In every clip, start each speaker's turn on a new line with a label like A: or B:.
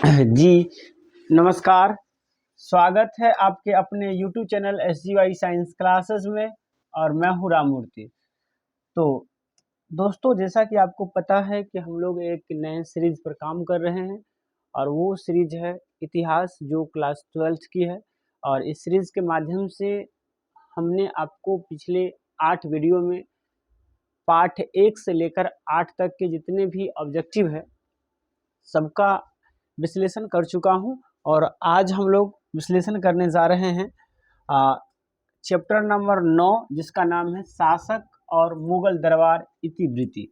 A: जी नमस्कार। स्वागत है आपके अपने YouTube channel SGY science classes में और मैं हूँ राममूर्ति। तो दोस्तों, जैसा कि आपको पता है कि हम लोग एक नए सीरीज पर काम कर रहे हैं और वो सीरीज है इतिहास, जो क्लास 12th की है। और इस सीरीज के माध्यम से हमने आपको पिछले 8 वीडियो में पाठ 1 से लेकर 8 तक के जितने भी ऑब्जेक्टिव है सबका विश्लेषण कर चुका हूं। और आज हम लोग विश्लेषण करने जा रहे हैं चैप्टर नंबर 9, जिसका नाम है शासक और मुगल दरबार इतिवृत्ति।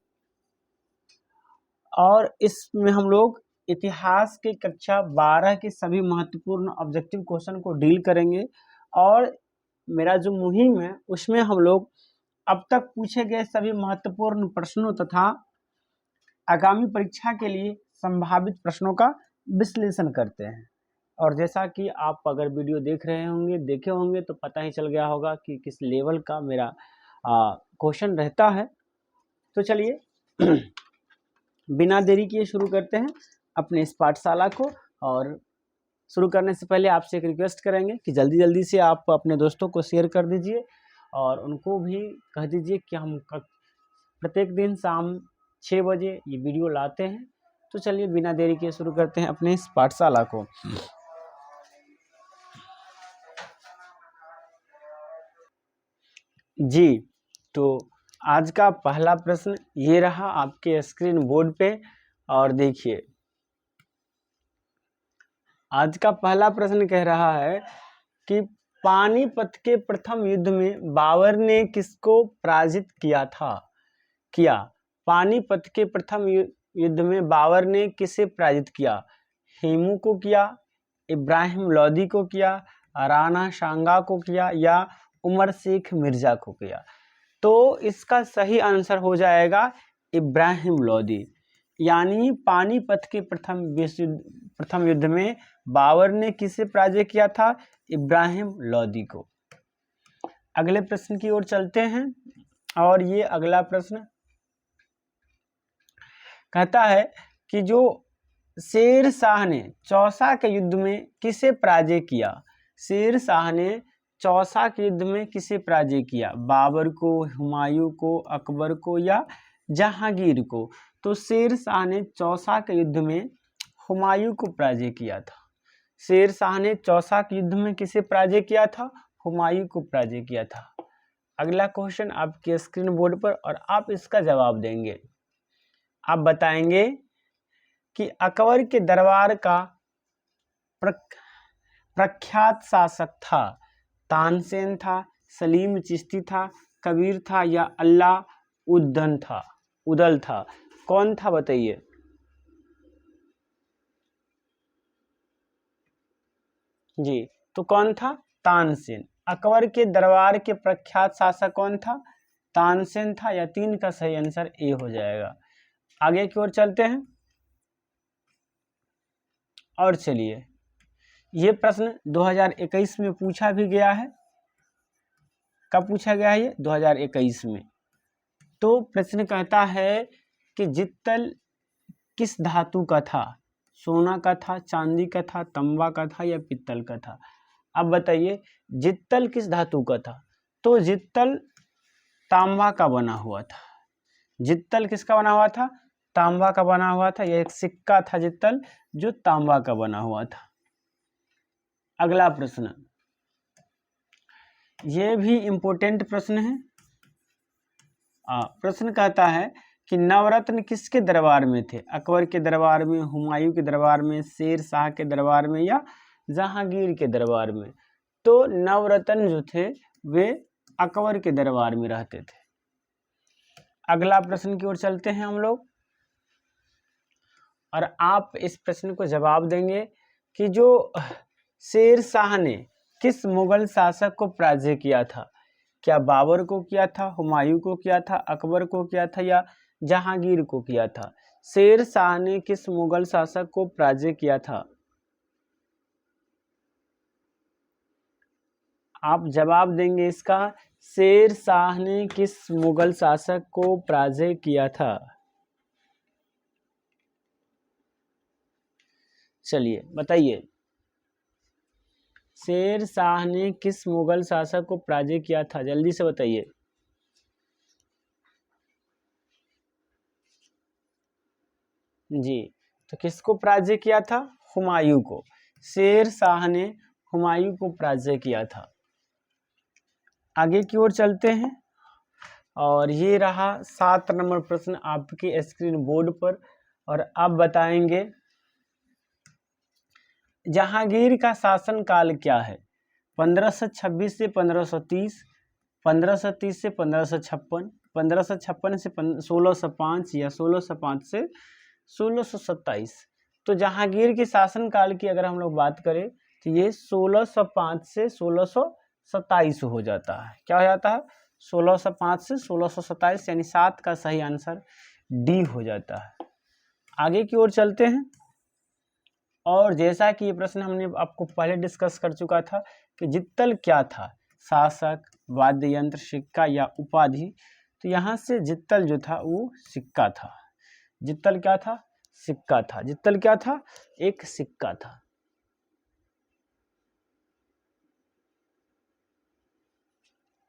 A: और इसमें हम लोग इतिहास के कक्षा 12 के सभी महत्वपूर्ण ऑब्जेक्टिव क्वेश्चन को डील करेंगे। और मेरा जो मुहिम है उसमें हम लोग अब तक पूछे गए सभी महत्वपूर्ण प्रश्नों तथा आगामी परीक्षा के लिए संभावित प्रश्नों का विश्लेषण करते हैं। और जैसा कि आप अगर वीडियो देखे होंगे तो पता ही चल गया होगा कि किस लेवल का मेरा क्वेश्चन रहता है। तो चलिए बिना देरी किए शुरू करते हैं अपने इस पाठशाला को। और शुरू करने से पहले आपसे एक रिक्वेस्ट करेंगे कि जल्दी जल्दी से आप अपने दोस्तों को शेयर कर दीजिए और उनको भी कह दीजिए कि हम प्रत्येक दिन शाम 6 बजे ये वीडियो लाते हैं। तो चलिए बिना देरी के शुरू करते हैं अपने इस पाठशाला को। जी, तो आज का पहला प्रश्न ये रहा आपके स्क्रीन बोर्ड पे। और देखिए, आज का पहला प्रश्न कह रहा है कि पानीपत के प्रथम युद्ध में बाबर ने किसको पराजित किया था। पानीपत के प्रथम युद्ध में बाबर ने किसे पराजित किया? हेमू को किया, इब्राहिम लोदी को किया, राणा सांगा को किया या उमर शेख मिर्जा को किया? तो इसका सही आंसर हो जाएगा इब्राहिम लोदी। यानी पानीपत के प्रथम युद्ध में बाबर ने किसे पराजय किया था? इब्राहिम लोदी को। अगले प्रश्न की ओर चलते हैं। और ये अगला प्रश्न कहता है कि जो शेर शाह ने चौसा के युद्ध में किसे पराजय किया? शेर शाह ने चौसा के युद्ध में किसे पराजय किया? बाबर को, हुमायूं को, अकबर को या जहांगीर को? तो शेर शाह ने चौसा के युद्ध में हुमायूं को पराजय किया था। शेर शाह ने चौसा के युद्ध में किसे पराजय किया था? हुमायूं को पराजय किया था। अगला क्वेश्चन आपके स्क्रीन बोर्ड पर और आप इसका जवाब देंगे। आप बताएंगे कि अकबर के दरबार का प्रख्यात शासक था। तानसेन था, सलीम चिश्ती था, कबीर था या उदल था? कौन था बताइए। जी, तो कौन था? तानसेन। अकबर के दरबार के प्रख्यात शासक कौन था? तानसेन था। या 3 का सही आंसर ए हो जाएगा। आगे की ओर चलते हैं। और चलिए, ये प्रश्न 2021 में पूछा भी गया है। कब पूछा गया है ये? 2021 में। तो प्रश्न कहता है कि जित्तल किस धातु का था? सोना का था, चांदी का था, तांबा का था या पित्तल का था? अब बताइए, जित्तल किस धातु का था? तो जित्तल तांबा का बना हुआ था। जित्तल किसका बना हुआ था? तांबा का बना हुआ था। यह एक सिक्का था जित्तल, जो तांबा का बना हुआ था। अगला प्रश्न, यह भी इंपॉर्टेंट प्रश्न है। प्रश्न कहता है कि नवरत्न किसके दरबार में थे? अकबर के दरबार में, हुमायूं के दरबार में, शेर शाह के दरबार में या जहांगीर के दरबार में? तो नवरत्न जो थे वे अकबर के दरबार में रहते थे। अगला प्रश्न की ओर चलते हैं हम लोग। और आप इस प्रश्न को जवाब देंगे कि जो शेर शाह ने किस मुगल शासक को पराजय किया था? क्या बाबर को किया था, हुमायूं को किया था, अकबर को किया था या जहांगीर को किया था? शेर शाह ने किस मुगल शासक को पराजय किया था? आप जवाब देंगे इसका, शेर शाह ने किस मुगल शासक को पराजय किया था? चलिए बताइए, शेर शाह ने किस मुगल शासक को पराजय किया था? जल्दी से बताइए। जी, तो किसको पराजय किया था? हुमायूं को। शेर शाह ने हुमायूं को पराजय किया था। आगे की ओर चलते हैं और ये रहा 7 नंबर प्रश्न आपके स्क्रीन बोर्ड पर, और अब बताएंगे जहांगीर का शासनकाल क्या है? 1526 से 1530, 1530 से 1556, 1556 से 1605 या 1605 से 1627। तो जहांगीर के शासनकाल की अगर हम लोग बात करें तो ये 1605 से 1627 हो जाता है। क्या हो जाता है? 1605 से 1627, यानी 7 का सही आंसर डी हो जाता है। आगे की ओर चलते हैं, और जैसा कि ये प्रश्न हमने आपको पहले डिस्कस कर चुका था कि जित्तल क्या था? शासक, वाद्य यंत्र, सिक्का या उपाधि? तो यहाँ से जित्तल जो था वो सिक्का था। जित्तल क्या था? सिक्का था। जित्तल क्या था? एक सिक्का था।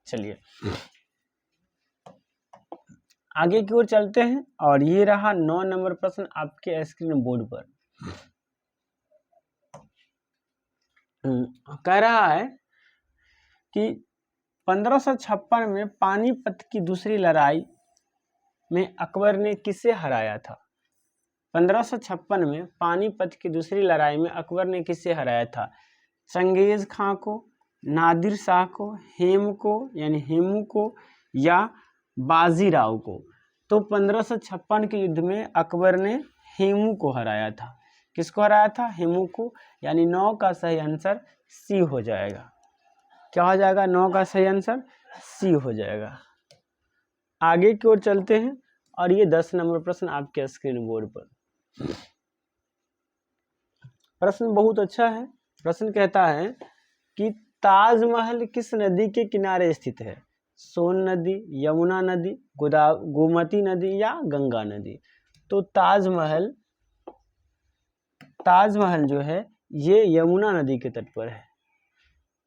A: चलिए आगे की ओर चलते हैं, और ये रहा 9 नंबर प्रश्न आपके स्क्रीन बोर्ड पर। कह रहा है कि 1556 में पानीपत की दूसरी लड़ाई में अकबर ने किसे हराया था? 1556 में पानीपत की दूसरी लड़ाई में अकबर ने किसे हराया था? चंगेज खां को, नादिर शाह को, हेम को यानी हेमू को, या बाजीराव को? तो 1556 के युद्ध में अकबर ने हेमू को हराया था। किसको हराया था? हेमू को, यानी 9 का सही आंसर सी हो जाएगा। क्या हो जाएगा? 9 का सही आंसर सी हो जाएगा। आगे की ओर चलते हैं, और ये 10 नंबर प्रश्न आपके स्क्रीन बोर्ड पर। प्रश्न बहुत अच्छा है। प्रश्न कहता है कि ताजमहल किस नदी के किनारे स्थित है? सोन नदी, यमुना नदी, गोमती नदी या गंगा नदी? तो ताजमहल जो है ये यमुना नदी के तट पर है।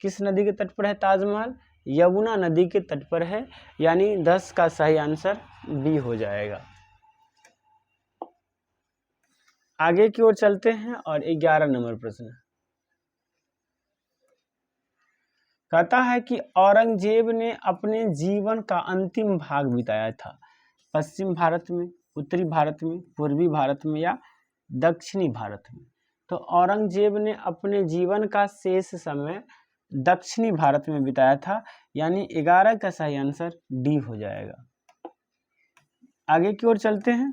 A: किस नदी के तट पर है ताजमहल? यमुना नदी के तट पर है, यानी 10 का सही आंसर बी हो जाएगा। आगे की ओर चलते हैं, और 11 नंबर प्रश्न कहता है कि औरंगजेब ने अपने जीवन का अंतिम भाग बिताया था पश्चिम भारत में, उत्तरी भारत में, पूर्वी भारत में या दक्षिणी भारत में? तो औरंगजेब ने अपने जीवन का शेष समय दक्षिणी भारत में बिताया था, यानी 11 का सही आंसर डी हो जाएगा। आगे की ओर चलते हैं,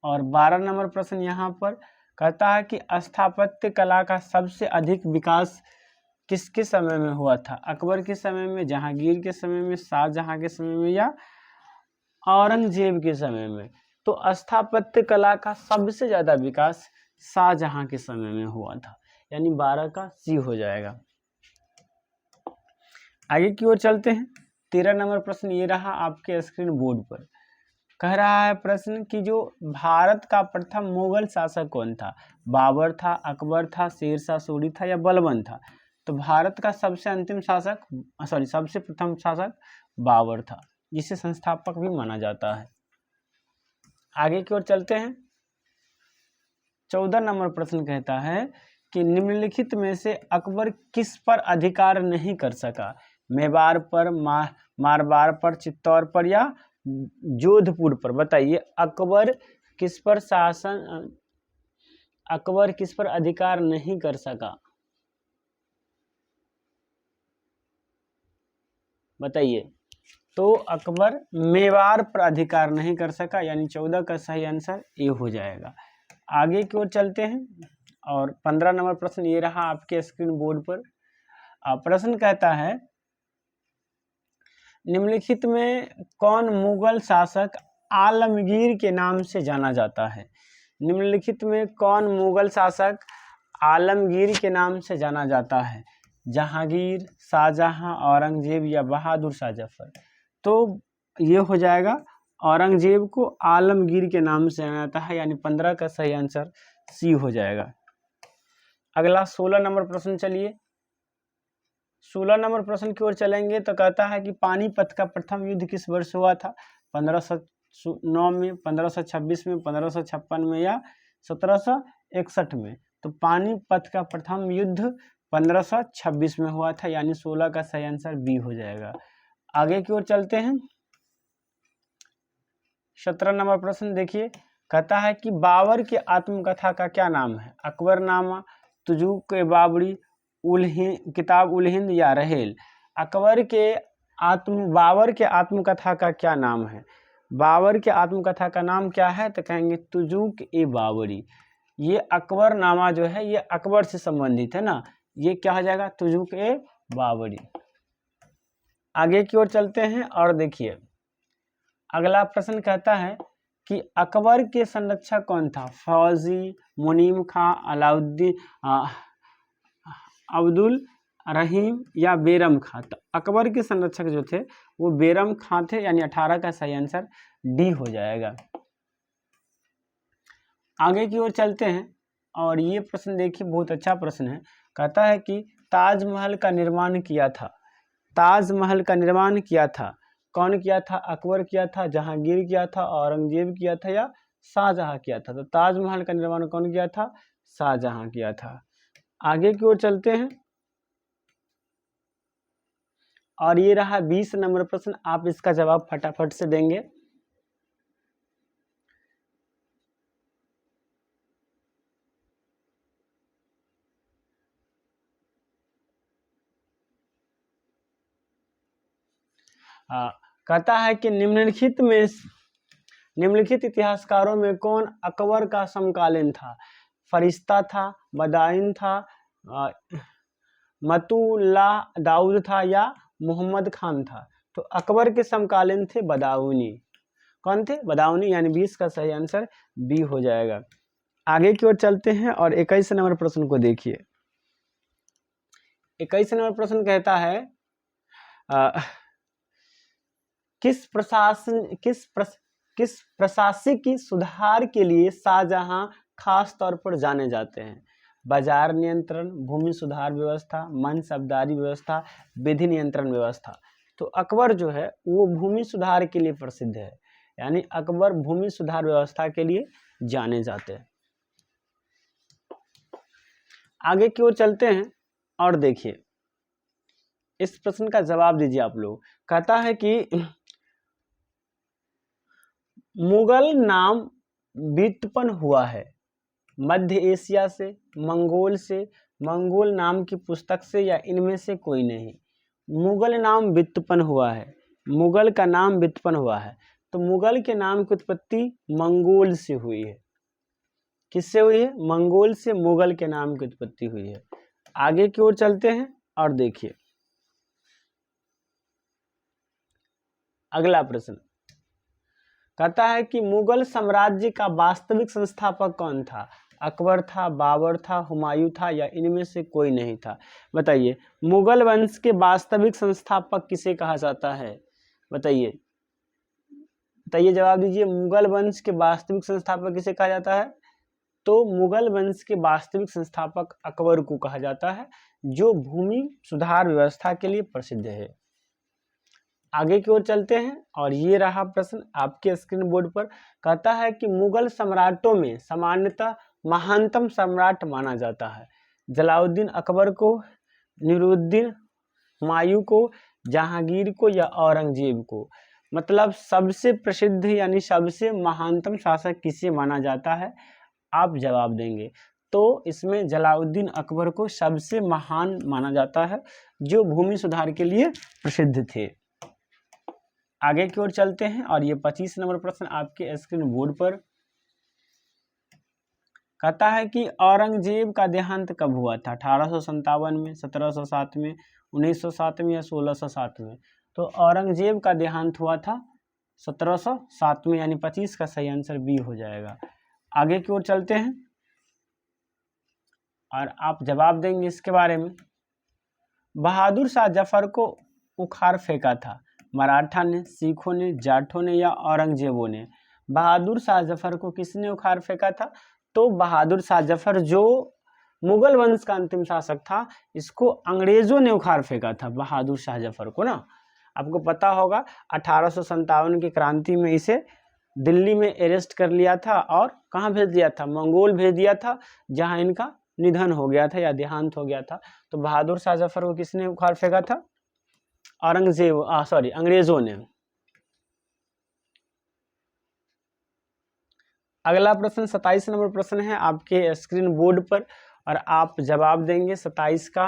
A: और 12 नंबर प्रश्न यहाँ पर कहता है कि स्थापत्य कला का सबसे अधिक विकास किसके समय में हुआ था? अकबर के समय में, जहांगीर के समय में, शाहजहां के समय में या औरंगजेब के समय में? तो स्थापत्य कला का सबसे ज्यादा विकास शाहजहां के समय में हुआ था, यानी 12 का सी हो जाएगा। आगे की ओर चलते हैं, 13 नंबर प्रश्न ये रहा आपके स्क्रीन बोर्ड पर। कह रहा है प्रश्न कि जो भारत का प्रथम मुगल शासक कौन था? बाबर था, अकबर था, शेरशाह सूरी था या बलबन था? तो भारत का सबसे प्रथम शासक बाबर था, जिसे संस्थापक भी माना जाता है। आगे की ओर चलते हैं, 14 नंबर प्रश्न कहता है कि निम्नलिखित में से अकबर किस पर अधिकार नहीं कर सका? मेवाड़ पर, मारवाड़ पर, चित्तौड़ पर या जोधपुर पर? बताइए, अकबर किस पर अधिकार नहीं कर सका? बताइए। तो अकबर मेवाड़ पर अधिकार नहीं कर सका, यानी 14 का सही आंसर ए हो जाएगा। आगे की ओर चलते हैं, और 15 नंबर प्रश्न ये रहा आपके स्क्रीन बोर्ड पर। प्रश्न कहता है निम्नलिखित में कौन मुगल शासक आलमगीर के नाम से जाना जाता है? निम्नलिखित में कौन मुगल शासक आलमगीर के नाम से जाना जाता है? जहांगीर, शाहजहां, औरंगजेब या बहादुर शाह जफर? तो ये हो जाएगा औरंगजेब को आलमगीर के नाम से जाना जाता है, यानी 15 का सही आंसर सी हो जाएगा। अगला 16 नंबर प्रश्न, चलिए 16 नंबर प्रश्न की ओर चलेंगे तो कहता है कि पानीपत का प्रथम युद्ध किस वर्ष हुआ था? 1509 में, 1526 में, 1556 में या 1761 में? तो पानीपत का प्रथम युद्ध 1526 में हुआ था, यानी 16 का सही आंसर बी हो जाएगा। आगे की ओर चलते हैं। 17 नंबर प्रश्न देखिए, कहता है कि बाबर की आत्मकथा का क्या नाम है? अकबरनामा, तुजुक-ए-बाबरी, किताब उल हिंद या रहेल? बाबर के आत्मकथा का क्या नाम है? बाबर के आत्मकथा का नाम क्या है? तो कहेंगे तुजुक-ए-बाबरी। ये अकबरनामा जो है ये अकबर से संबंधित है ना, ये क्या हो जाएगा? तुजुक-ए-बाबरी। आगे की ओर चलते हैं और देखिए अगला प्रश्न कहता है कि अकबर के संरक्षक कौन था? फौजी, मुनीम खां, अलाउद्दीन, अब्दुल रहीम या बेरम खां? तो अकबर के संरक्षक जो थे वो बेरम खां थे, यानी 18 का सही आंसर डी हो जाएगा। आगे की ओर चलते हैं और ये प्रश्न देखिए बहुत अच्छा प्रश्न है। कहता है कि ताजमहल का निर्माण किया था, ताजमहल का निर्माण किया था कौन किया था? अकबर किया था, जहांगीर किया था, औरंगजेब किया था या शाहजहां किया था? तो ताजमहल का निर्माण कौन किया था? शाहजहां किया था। आगे की ओर चलते हैं और ये रहा 20 नंबर प्रश्न, आप इसका जवाब फटाफट से देंगे। कहता है कि निम्नलिखित इतिहासकारों में कौन अकबर का समकालीन था? फरिश्ता था, बदायून था, मतुल्ला दाऊद था या मोहम्मद खान था? तो अकबर के समकालीन थे बदायूनी। कौन थे? बदायूनी, यानी 20 का सही आंसर बी हो जाएगा। आगे की ओर चलते हैं और 21 नंबर प्रश्न को देखिए। 21 नंबर प्रश्न कहता है किस प्रशासनिक सुधार के लिए शाहजहां खास तौर पर जाने जाते हैं? बाजार नियंत्रण, भूमि सुधार व्यवस्था, मनसबदारी व्यवस्था, विधि नियंत्रण व्यवस्था? तो अकबर जो है वो भूमि सुधार के लिए प्रसिद्ध है, यानी अकबर भूमि सुधार व्यवस्था के लिए जाने जाते हैं। आगे की ओर चलते हैं और देखिए इस प्रश्न का जवाब दीजिए आप लोग। कहता है कि मुगल नाम व्युत्पन्न हुआ है मध्य एशिया से, मंगोल नाम की पुस्तक से या इनमें से कोई नहीं? मुगल नाम व्युत्पन्न हुआ है, मुगल का नाम व्युत्पन्न हुआ है, तो मुगल के नाम की उत्पत्ति मंगोल से हुई है। किससे हुई है? मंगोल से मुगल के नाम की उत्पत्ति हुई है। आगे की ओर चलते हैं और देखिए अगला प्रश्न कहता है कि मुगल साम्राज्य का वास्तविक संस्थापक कौन था? अकबर था, बाबर था, हुमायूं था या इनमें से कोई नहीं था? बताइए मुगल वंश के वास्तविक संस्थापक किसे कहा जाता है? बताइए बताइए, जवाब दीजिए। मुगल वंश के वास्तविक संस्थापक किसे कहा जाता है? तो मुगल वंश के वास्तविक संस्थापक अकबर को कहा जाता है, जो भूमि सुधार व्यवस्था के लिए प्रसिद्ध है। आगे की ओर चलते हैं और ये रहा प्रश्न आपके स्क्रीन बोर्ड पर। कहता है कि मुगल सम्राटों में सामान्यतः महानतम सम्राट माना जाता है जलालुद्दीन अकबर को, नूरुद्दीन, हुमायूं को, जहांगीर को या औरंगजेब को? मतलब सबसे प्रसिद्ध यानी सबसे महानतम शासक किसे माना जाता है? आप जवाब देंगे। तो इसमें जलालुद्दीन अकबर को सबसे महान माना जाता है, जो भूमि सुधार के लिए प्रसिद्ध थे। आगे की ओर चलते हैं और ये 25 नंबर प्रश्न आपके स्क्रीन बोर्ड पर। कहता है कि औरंगजेब का देहांत कब हुआ था? 1857 में, 1707 में, 1907 में या 1607 में? तो औरंगजेब का देहांत हुआ था 1707 में, यानी 25 का सही आंसर बी हो जाएगा। आगे की ओर चलते हैं और आप जवाब देंगे इसके बारे में। बहादुर शाह जफर को उखाड़ फेंका था मराठा ने, सिखों ने, जाटों ने या औरंगजेबों ने? बहादुर शाह जफर को किसने उखाड़ फेंका था? तो बहादुर शाह जफर जो मुगल वंश का अंतिम शासक था, इसको अंग्रेजों ने उखाड़ फेंका था, बहादुर शाह जफर को ना। आपको पता होगा 1857 की क्रांति में इसे दिल्ली में अरेस्ट कर लिया था और कहाँ भेज दिया था, मंगोल भेज दिया था, जहाँ इनका निधन हो गया था या देहांत हो गया था। तो बहादुर शाह जफर को किसने उखाड़ फेंका था? अंग्रेजों ने। अगला प्रश्न 27 नंबर प्रश्न है आपके स्क्रीन बोर्ड पर और आप जवाब देंगे 27 का।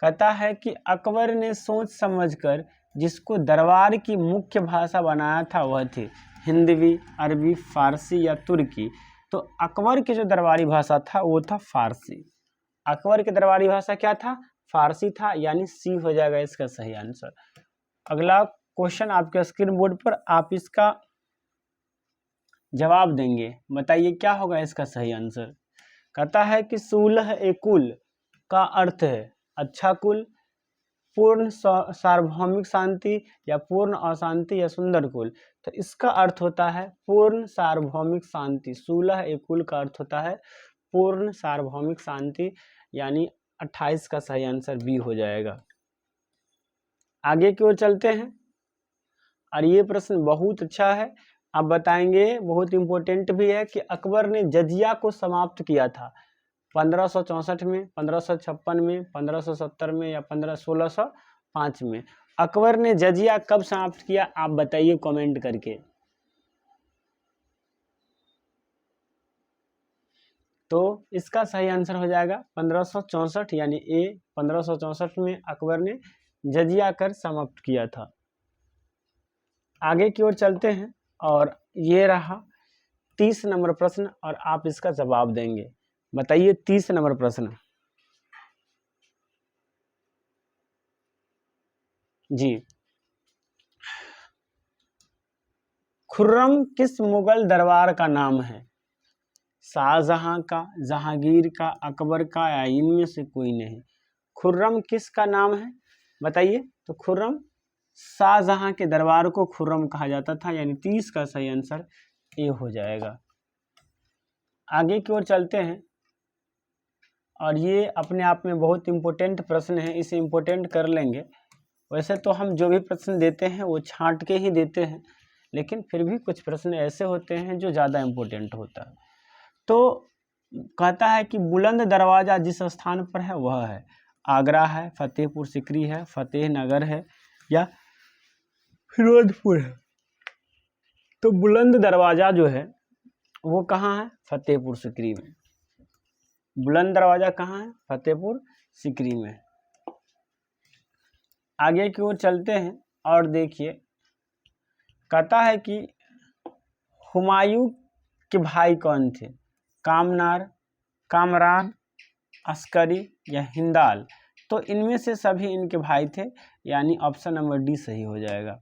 A: कहता है कि अकबर ने सोच समझकर जिसको दरबार की मुख्य भाषा बनाया था वह थी हिंदवी, अरबी, फारसी या तुर्की। तो अकबर की जो दरबारी भाषा था वो था फारसी। अकबर की दरबारी भाषा क्या था? फारसी था, यानी सी हो जाएगा इसका सही आंसर। अगला क्वेश्चन आपके स्क्रीन बोर्ड पर, आप इसका जवाब देंगे, बताइए क्या होगा इसका सही आंसर। कहता है कि सुलह ए कुल का अर्थ है अच्छा कुल, पूर्ण सार्वभौमिक शांति या पूर्ण अशांति या सुंदर कुल। तो इसका अर्थ होता है पूर्ण सार्वभौमिक शांति। सुलह ए कुल का अर्थ होता है पूर्ण सार्वभौमिक शांति, यानी 28 का सही आंसर बी हो जाएगा। आगे की ओर चलते हैं और ये प्रश्न बहुत अच्छा है, आप बताएंगे, बहुत इंपॉर्टेंट भी है कि अकबर ने जजिया को समाप्त किया था 1564 में, 1556 में, 1570 में या 1605 में। अकबर ने जजिया कब समाप्त किया, आप बताइए कमेंट करके। तो इसका सही आंसर हो जाएगा 1564, यानी ए 1564 में अकबर ने जजिया कर समाप्त किया था। आगे की ओर चलते हैं और ये रहा 30 नंबर प्रश्न और आप इसका जवाब देंगे, बताइए 30 नंबर प्रश्न। जी, खुर्रम किस मुगल दरबार का नाम है? शाहजहां का, जहांगीर का, अकबर का या इनमें से कोई नहीं। खुर्रम किसका नाम है बताइए। तो खुर्रम शाहजहां के दरबार को खुर्रम कहा जाता था, यानी 30 का सही आंसर ए हो जाएगा। आगे की ओर चलते हैं और ये अपने आप में बहुत इंपॉर्टेंट प्रश्न है, इसे इंपॉर्टेंट कर लेंगे। वैसे तो हम जो भी प्रश्न देते हैं वो छांट के ही देते हैं, लेकिन फिर भी कुछ प्रश्न ऐसे होते हैं जो ज़्यादा इम्पोर्टेंट होता है। तो कहता है कि बुलंद दरवाज़ा जिस स्थान पर है वह है आगरा है, फतेहपुर सिकरी है, फतेह नगर है या फिरोजपुर है। तो बुलंद दरवाज़ा जो है वो कहाँ है? फतेहपुर सिकरी में। बुलंद दरवाज़ा कहाँ है? फतेहपुर सिकरी में। आगे की ओर चलते हैं और देखिए, कहता है कि हुमायूं के भाई कौन थे? कामनार, कामरान, अस्करी या हिंदाल। तो इनमें से सभी इनके भाई थे, यानी ऑप्शन नंबर डी सही हो जाएगा।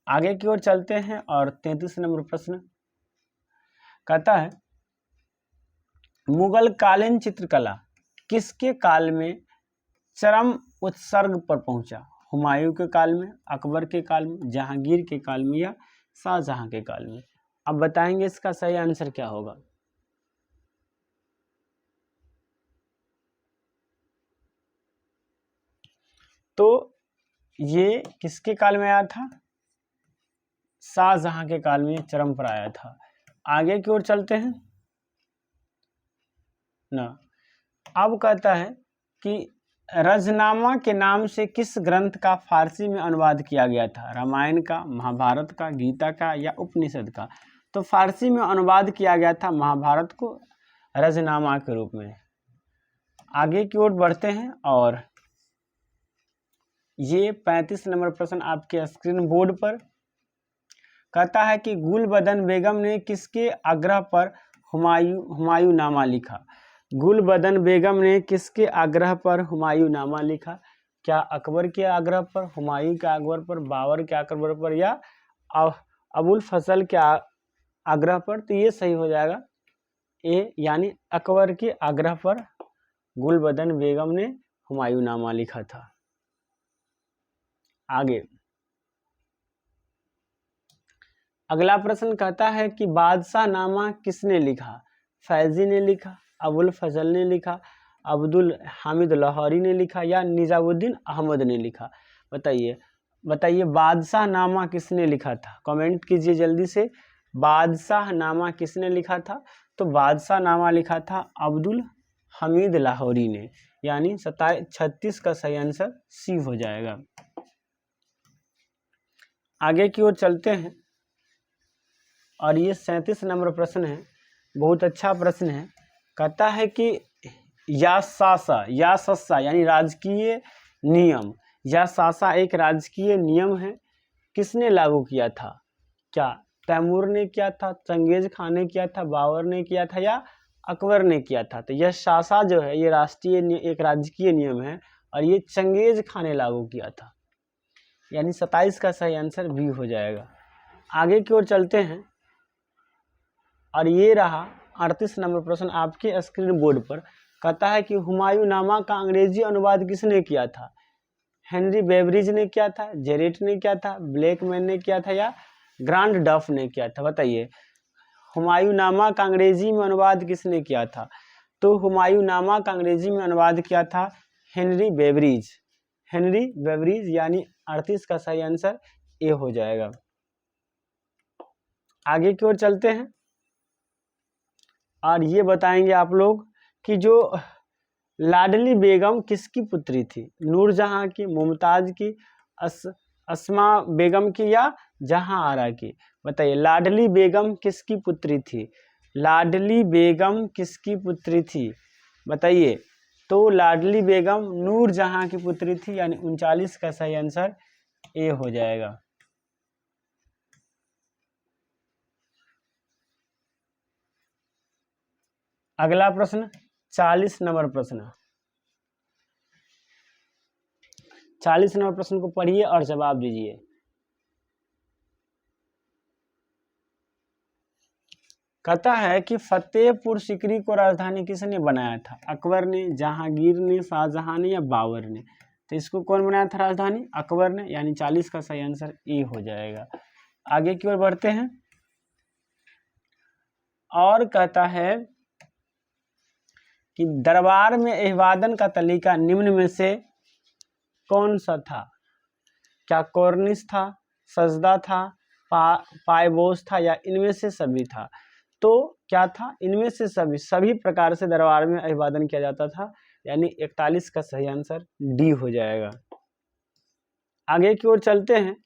A: आगे की ओर चलते हैं और 33 नंबर प्रश्न कहता है मुगल कालीन चित्रकला किसके काल में चरम उत्सर्ग पर पहुंचा? हुमायूं के काल में, अकबर के काल में, जहांगीर के काल में या शाहजहां के काल में। अब बताएंगे इसका सही आंसर क्या होगा। तो ये किसके काल में आया था? शाहजहां के काल में चरम पर आया था। आगे की ओर चलते हैं ना। अब कहता है कि रजनामा के नाम से किस ग्रंथ का फारसी में अनुवाद किया गया था? रामायण का, महाभारत का, गीता का या उपनिषद का। तो फारसी में अनुवाद किया गया था महाभारत को रजनामा के रूप में। आगे की ओर बढ़ते हैं और ये 35 नंबर प्रश्न आपके स्क्रीन बोर्ड पर कहता है कि गुलबदन बेगम ने किसके आग्रह पर हुमायूंनामा लिखा? गुलबदन बेगम ने किसके आग्रह पर हुमायूंनामा लिखा? क्या अकबर के आग्रह पर, हुमायूं के आग्रह पर, बाबर के आग्रह पर या अबुल फजल के आग्रह पर? तो ये सही हो जाएगा ए, यानी अकबर के आग्रह पर गुलबदन बेगम ने हुमायूंनामा लिखा था। आगे अगला प्रश्न कहता है कि बादशाह नामा किसने लिखा? फैजी ने लिखा, अबुल फजल ने लिखा, अब्दुल हामिद लाहौरी ने लिखा या निजामुद्दीन अहमद ने लिखा? बताइए बताइए, बादशाह नामा किसने लिखा था? कमेंट कीजिए जल्दी से, बादशाह नामा किसने लिखा था? तो बादशाह नामा लिखा था अब्दुल हमीद लाहौरी ने, यानी 36 का सही आंसर सी हो जाएगा। आगे की ओर चलते हैं और ये 37 नंबर प्रश्न है, बहुत अच्छा प्रश्न है। कहता है कि या सस्सा यानी राजकीय नियम, या सासा एक राजकीय नियम है, किसने लागू किया था? क्या तैमूर ने किया था, चंगेज खान ने किया था, बाबर ने किया था या अकबर ने किया था? तो यह शासा जो है ये राष्ट्रीय एक राजकीय नियम है और ये चंगेज खान ने लागू किया था, यानी 27 का सही आंसर बी हो जाएगा। आगे की ओर चलते हैं और ये रहा 38 नंबर प्रश्न आपके स्क्रीन बोर्ड पर। कहता है कि हुमायूं नामा का अंग्रेजी अनुवाद किसने किया था? हेनरी बेवरिज ने किया था, जेरेट ने किया था, ब्लैकमैन ने किया था या ग्रांड डफ ने किया था? बताइए, हुमायूं नामा का अंग्रेजी में अनुवाद किसने किया था? तो हुमायूं नामा का अंग्रेजी में अनुवाद किया था हेनरी बेवरिज, यानी 38 का सही आंसर ए हो जाएगा। आगे की ओर चलते हैं और ये बताएंगे आप लोग कि जो लाडली बेगम किसकी पुत्री थी? नूरजहां की, मुमताज की, अस्मा बेगम की या जहां आरा की? बताइए, लाडली बेगम किसकी पुत्री थी? लाडली बेगम किसकी पुत्री थी? बताइए। तो लाडली बेगम नूरजहां की पुत्री थी, यानी 39 का सही आंसर ए हो जाएगा। अगला प्रश्न 40 नंबर प्रश्न, 40 नंबर प्रश्न को पढ़िए और जवाब दीजिए। कहता है कि फतेहपुर सीकरी को राजधानी किसने बनाया था? अकबर ने, जहांगीर ने, शाहजहां ने या बाबर ने? तो इसको कौन बनाया था राजधानी? अकबर ने, यानी 40 का सही आंसर ए हो जाएगा। आगे की ओर बढ़ते हैं और कहता है कि दरबार में अभिवादन का तरीका निम्न में से कौन सा था? क्या कॉर्निश था, सजदा था, पायबोस था या इनमें से सभी था? तो क्या था? इनमें से सभी प्रकार से दरबार में अभिवादन किया जाता था, यानी 41 का सही आंसर डी हो जाएगा। आगे की ओर चलते हैं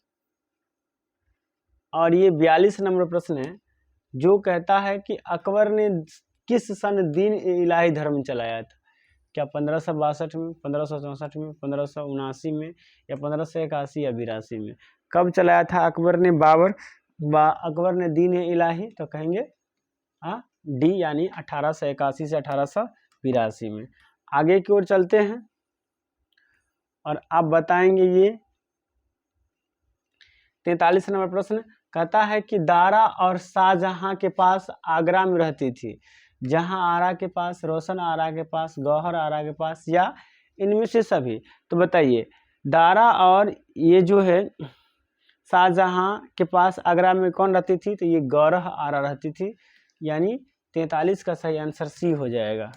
A: और ये 42 नंबर प्रश्न है, जो कहता है कि अकबर ने किस सन दीन इलाही धर्म चलाया था? क्या 1562 में, 1564 में, 1579 में या 1581 या 82 में? कब चलाया था अकबर ने अकबर ने दीन इलाही? तो कहेंगे डी, यानी 1881 से 1882 में। आगे की ओर चलते हैं और आप बताएंगे ये 43 नंबर प्रश्न। कहता है कि दारा और शाहजहां के पास आगरा में रहती थी, जहां आरा के पास, रोशन आरा के पास, गौहर आरा के पास या इनमें से सभी? तो बताइए, दारा और ये जो है शाहजहां के पास आगरा में कौन रहती थी? तो ये गौहर आरा रहती थी, यानी 43 का सही आंसर सी हो जाएगा।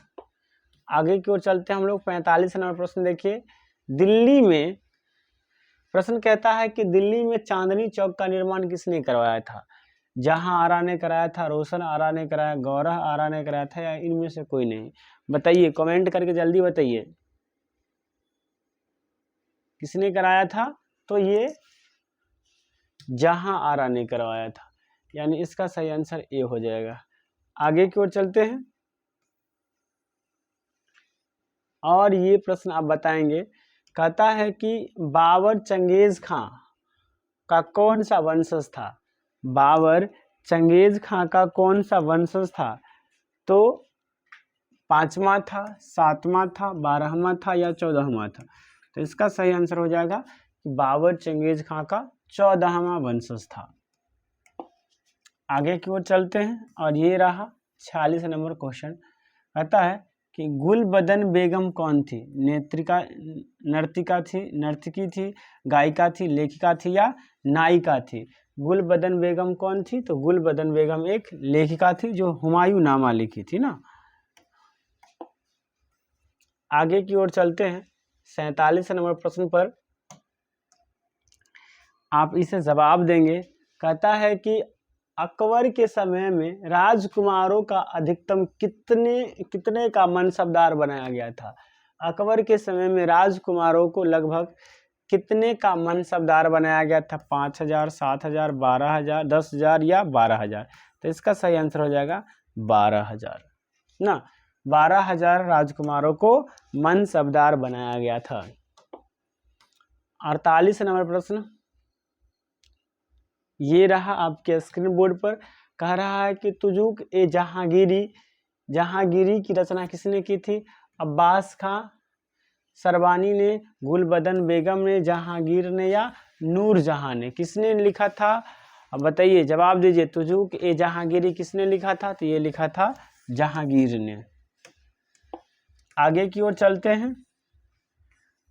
A: आगे की ओर चलते हैं हम लोग 45 नंबर प्रश्न देखिए। दिल्ली में प्रश्न कहता है कि दिल्ली में चांदनी चौक का निर्माण किसने करवाया था? जहां आरा ने कराया था, रोशन आरा ने कराया, गौरह आरा ने कराया था या इनमें से कोई नहीं? बताइए, कमेंट करके जल्दी बताइए किसने कराया था? तो ये जहां आरा ने करवाया था, यानी इसका सही आंसर ए हो जाएगा। आगे की ओर चलते हैं और ये प्रश्न आप बताएंगे। कहता है कि बाबर चंगेज खां का कौन सा वंशज था? बाबर चंगेज खां का कौन सा वंशज था? तो 5वां था, 7वां था, 12वां था या 14वां था? तो इसका सही आंसर हो जाएगा कि बाबर चंगेज खां का 14वां वंशज था। आगे की ओर चलते हैं और ये रहा 46 नंबर क्वेश्चन। कहता है कि गुलबदन बेगम कौन थी? नर्तकी थी, गायिका थी, लेखिका थी या नायिका थी? गुलबदन बेगम कौन थी? तो गुलबदन बेगम एक लेखिका थी जो हुमायूं नामा लिखी थी ना। आगे की ओर चलते हैं 47 नंबर प्रश्न पर, आप इसे जवाब देंगे। कहता है कि अकबर के समय में राजकुमारों का अधिकतम कितने का मनसबदार बनाया गया था? अकबर के समय में राजकुमारों को लगभग कितने का मनसबदार बनाया गया था? 5,000, 7,000, 12,000, 10,000 या 12,000? तो इसका सही आंसर हो जाएगा 12,000 ना। 12,000 राजकुमारों को मनसबदार बनाया गया था। 48 नंबर प्रश्न ये रहा आपके स्क्रीन बोर्ड पर। कह रहा है कि तुजुक ए जहांगीरी की रचना किसने की थी? अब्बास खां सरवानी ने, गुलबदन बेगम ने, जहांगीर ने या नूरजहां ने? किसने लिखा था? अब बताइए, जवाब दीजिए। तुजुक ए जहांगीरी किसने लिखा था? तो ये लिखा था जहांगीर ने। आगे की ओर चलते हैं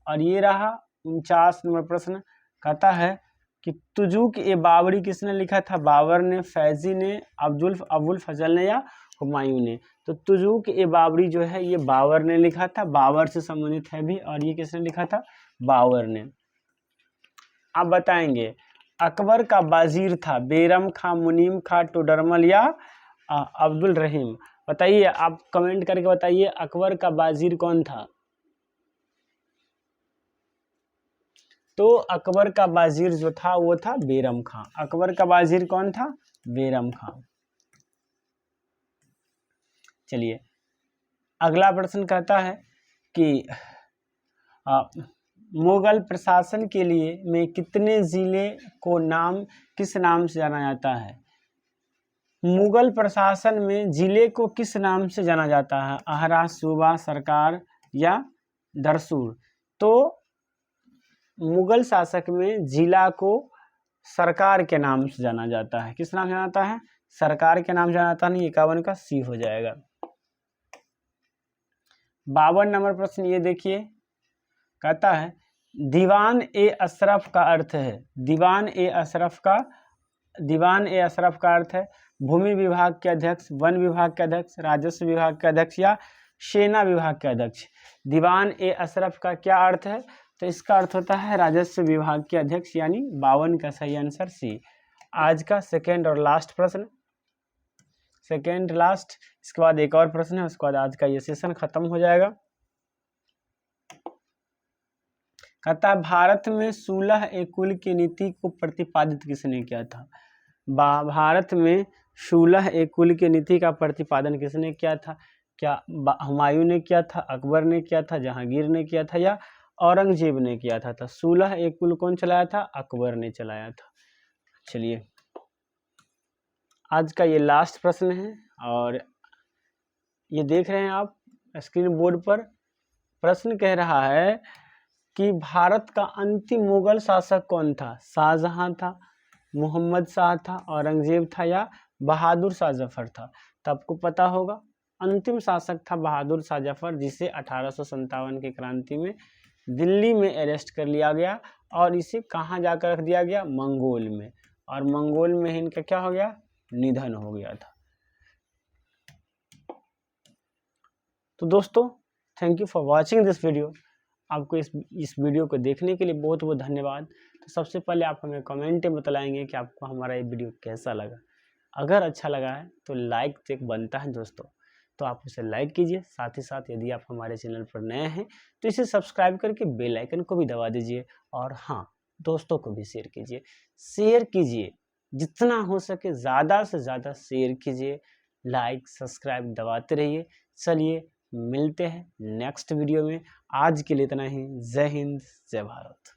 A: और ये रहा 49 नंबर प्रश्न। कहता है कि तुजुक ए बाबरी किसने लिखा था? बाबर ने, फैजी ने, अबुल फजल ने या हुमायूं ने? तो तुजुक ए बाबरी जो है ये बाबर ने लिखा था, बाबर से संबंधित है भी, और ये किसने लिखा था? बाबर ने। आप बताएंगे अकबर का वजीर था बैरम खां, मुनीम खां, टोडरमल या अब्दुल रहीम? बताइए, आप कमेंट करके बताइए अकबर का वजीर कौन था? तो अकबर का वजीर जो था वो था बैरम खां। अकबर का वजीर कौन था? बैरम खां। चलिए अगला प्रश्न कहता है कि मुगल प्रशासन के लिए में कितने जिले को किस नाम से जाना जाता है? मुगल प्रशासन में जिले को किस नाम से जाना जाता है? आहरा, सूबा, सरकार या दरसूर? तो मुगल शासक में जिला को सरकार के नाम से जाना जाता है। किस नाम से जाना जाता है? सरकार के नाम से जाना जाता है। 51 का सी हो जाएगा। 52 नंबर प्रश्न ये देखिए। कहता है दीवान ए अशरफ का अर्थ है। दीवान ए अशरफ का अर्थ है भूमि विभाग के अध्यक्ष, वन विभाग के अध्यक्ष, राजस्व विभाग के अध्यक्ष या सेना विभाग के अध्यक्ष? दीवान ए अशरफ का क्या अर्थ है? तो इसका अर्थ होता है राजस्व विभाग के अध्यक्ष, यानी 52 का सही आंसर सी। आज का सेकेंड और लास्ट प्रश्न, सेकेंड लास्ट, इसके बाद एक और प्रश्न है, उसके बाद आज का ये सेशन खत्म हो जाएगा। कहता है भारत में 16 कुल की नीति को प्रतिपादित किसने किया था? भारत में 16 कुल की नीति का प्रतिपादन किसने किया था? क्या हुमायूं ने किया था, अकबर ने किया था, जहांगीर ने किया था या औरंगजेब ने किया था? 16 कुल कौन चलाया था? अकबर ने चलाया था। चलिए आज का ये लास्ट प्रश्न है और ये देख रहे हैं आप स्क्रीन बोर्ड पर। प्रश्न कह रहा है कि भारत का अंतिम मुगल शासक कौन था? शाहजहां था, मोहम्मद शाह था, औरंगजेब था या बहादुर शाह जफर था? तो आपको पता होगा अंतिम शासक था बहादुर शाह जफर, जिसे 1857 की क्रांति में दिल्ली में अरेस्ट कर लिया गया और इसे कहाँ जाकर रख दिया गया? मंगोल में। और मंगोल में ही इनका क्या हो गया? निधन हो गया था। तो दोस्तों thank you for watching this video. आपको इस वीडियो को देखने के लिए बहुत बहुत धन्यवाद। तो सबसे पहले आप हमें कमेंट में बताएंगे कि आपको हमारा ये वीडियो कैसा लगा। अगर अच्छा लगा है तो लाइक चेक बनता है दोस्तों, तो आप उसे लाइक कीजिए। साथ ही साथ यदि आप हमारे चैनल पर नए हैं तो इसे सब्सक्राइब करके बेल आइकन को भी दबा दीजिए। और हाँ, दोस्तों को भी शेयर कीजिए। शेयर कीजिए, जितना हो सके ज़्यादा से ज़्यादा शेयर कीजिए, लाइक सब्सक्राइब दबाते रहिए। चलिए मिलते हैं नेक्स्ट वीडियो में। आज के लिए इतना ही। जय हिंद, जय भारत।